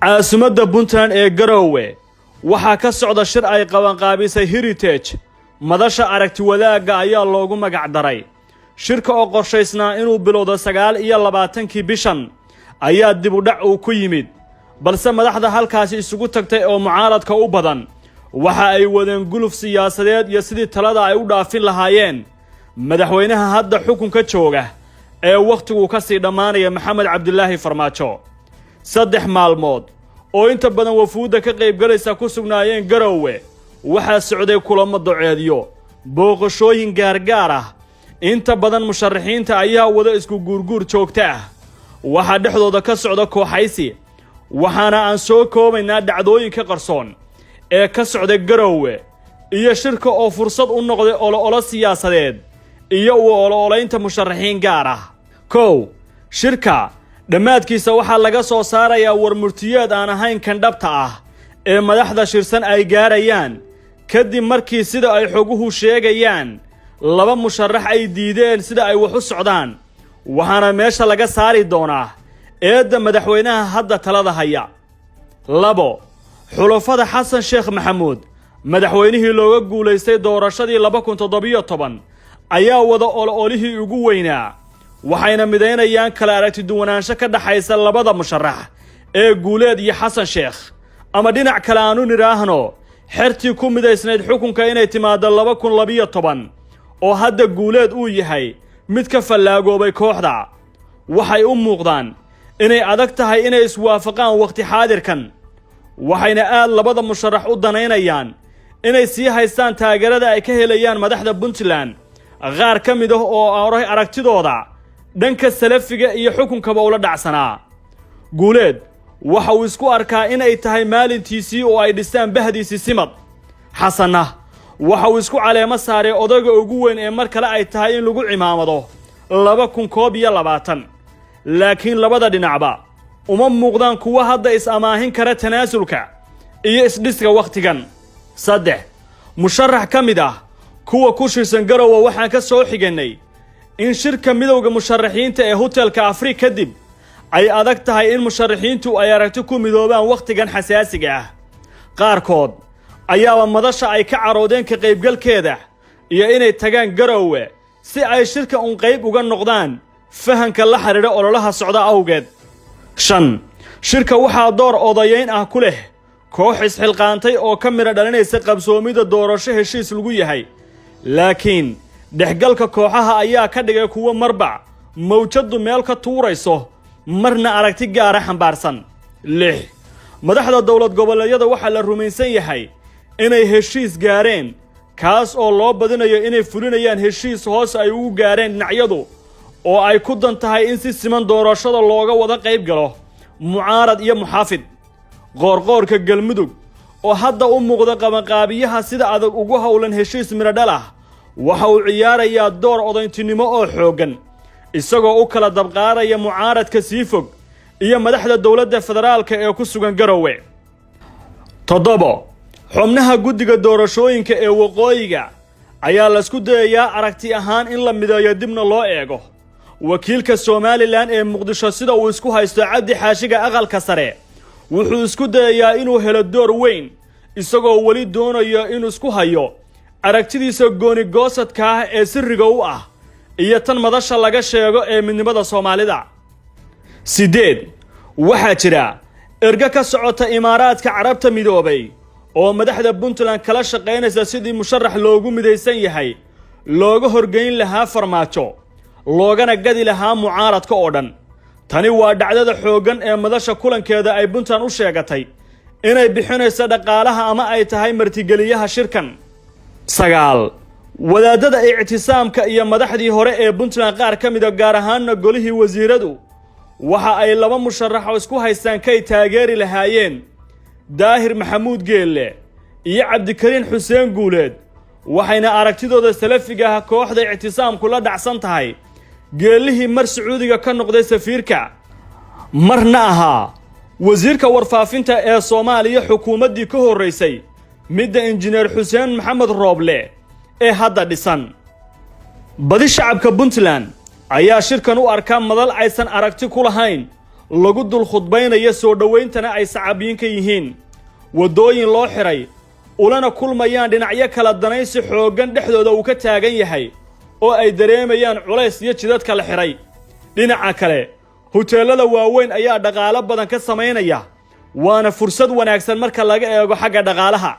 caasimadda Puntland ee Garowe waxaa ka socda shir ay qabanqaabisay Heritage madasha aragti wadaagga ayaa loogu magac daray shirka oo qorshaysnaa inuu bilowdo 29 bishan ayaa dib u dhac uu ku yimid balse madaxda halkaasi isugu tagtay oo mucaaradka u badan waxa ay wadeen guluf siyaasadeed iyo sidii talada ay u dhaafin lahaayeen madaxweynaha hadda xukunka jooga ee waqtigu ka sii dhamaanaya Maxamed Cabdilaahi Farmaajo 3 maalmood oo inta badan wafuudda ka qayb galaysa ku sugnaayeen Garowe waxaa socday kulamo doceediyo booqashooyin gaargaar ah inta badan musharaxiinta ayaa wada isku guurguur joogta ah waxa dhexdooda ka socda kooxaysi waxaana aan soo koobaynaa dhacdooyinka qarsoon ee ka socda Garowe iyo shirka oo fursad u noqday olo siyaasadeed iyo ololeynta musharaxiin gaar ah shirka dhamaadkiisa waxaa laga soo saarayaa warmurtiyeed aan ahayn kan dhabta ah ee madaxda shirsan ay gaarayaan kadib markii sida ay xoguhu sheegayaan laba musharax ay diideen sida ay wax u socdaan waxaana meesha laga saari doonaa eedda madaxweynaha hadda talada haya 2 xulafada Xasan Sheekh Maxamuud madaxweynihii looga guuleystay doorashadii 2017 ayaa wada ololihii ugu weynaa waxayna mideynayaan kala aragti duwanaansho ka dhaxaysa labada musharax ee Guuleed iyo Xasan Sheekh ama dhinac kale aanu niraahno xirtii ku mideysnayd xukunka inay timaado 2012 oo hadda Guuleed uu yahay mid ka fallaagoobay kooxda waxay u muuqdaan inay adag tahay inay iswaafaqaan waqti xaadirkan waxayna aad labada musharax u danaynayaan inay sii haystaan taageerada ay ka helayaan madaxda Puntland qaar ka mid ah oo aragtidooda dhanka salafiga iyo xukunkaba ula dhacsanaa Guuleed waxa uu isku arkaa inay tahay maalintiisii oo ay dhistaan bahdiisi simad Xasanna waxa uu isku caleemo saaray odayga ugu weyn ee mar kale ay tahay in lagu cimaamado 2020 laakiin labada dhinacba uma muuqdaan kuwa hadda is amaahin kara tanaasulka iyo isdhiska waqtigan 3 musharax ka mid ah kuwa ku shirsan Garowe waxaan ka soo xiganay in shirka midowga musharaxiinta ee hotelka Afrika kadib ay adag tahay in musharaxiintu ay aragti ku midoobaan waqtigan xasaasiga ah qaarkood ayaa madasha ay ka caroodeen ka qaybgalkeeda iyo inay tagaan Garowe si ay shirka un qayb uga noqdaan fahanka la xiriira ololaha socda awgeed 5 shirka waxaa door odayeyn ah ku leh koox isxilqaantay oo ka mira dhalinaysa qabsoomida doorasho heshiis lagu yahay laakiin dhexgalka kooxaha ayaa ka dhigay kuwa marba mawjadu meel ka tuurayso marna aragti gaar ah xambaarsan 6 madaxda dawlad goboleedyada waxa la rumaysan yahay inay heshiis gaareen kaas oo loo badinayo inay fulinayaan heshiis hoos ay ugu gaareen dhinacyadu oo ay ku dan tahay in si siman doorashada looga wada qayb galo mucaarad iyo muxaafid qoorqoorka galmudug oo hadda u muuqda qabanqaabiyaha sida adag ugu howlan heshiis miradhal ah waxa uu ciyaarayaa door odayntinimo oo xoogan isagoo u kala dabqaaraya mucaaradka sii fog iyo madaxda dawladda federaalka ee ku sugan Garowe 7 xubnaha guddiga doorashooyinka ee waqooyiga ayaa la isku dayayaa aragti ahaan in la mideeyo dibna loo eego wakiilka Somaliland ee Muqdisho sida uu isku haysto Cabdi Xaashiga aqalka sare wuxuu isku dayayaa inuu helo door weyn isagoo wali doonayo inuu isku hayo aragtidiisa gooni goosadka ah ee sirriga u ah iyo tan madasha laga sheego ee midnimada Soomaalida 8 waxaa jira erga ka socota Imaaraadka Carabta Midoobay oo madaxda Puntland kala shaqeynaysa sidii musharax loogu midaysan yahay looga horgeyn lahaa Farmaajo loogana gadi lahaa mucaaradka oo dhan tani waa dhacdada xoogan ee madasha kulankeeda ay Puntland u sheegatay inay bixinayso dhaqaalaha ama ay tahay martigeliyaha shirkan 9 wadaadada ictisaamka iyo madaxdii hore ee Puntland qaar ka mid ah gaar ahaan golihii wasiiradu waxa ay laba musharax isku haystaan kay taageeri lahaayeen Daahir Maxamuud Geelle iyo Cabdikariin Xuseen Guuleed waxayna aragtidooda salafiga ah kooxda ictisaamku la dhacsan tahay geelihii mar Sacuudiga ka noqday safiirka marna ahaa wasiirka warfaafinta ee Soomaaliya xukuumadii ka horeysay midda injineer Xuseen Maxamed Rooble ee hadda dhisan badi shacabka Puntland ayaa shirkan u arkaa madal aysan aragti ku lahayn lagu dul khudbaynayo soo dhowayntana ay sacabiyin ka yihiin waddooyin loo xiray ulana kulmayaan dhinacyo kala danaysi xooggan dhexdooda uu ka taagan yahay oo ay dareemayaan culays iyo jidadka la xiray dhinaca kale huteelada waaweyn ayaa dhaqaalo badan ka samaynaya waana fursad wanaagsan marka laga eego xagga dhaqaalaha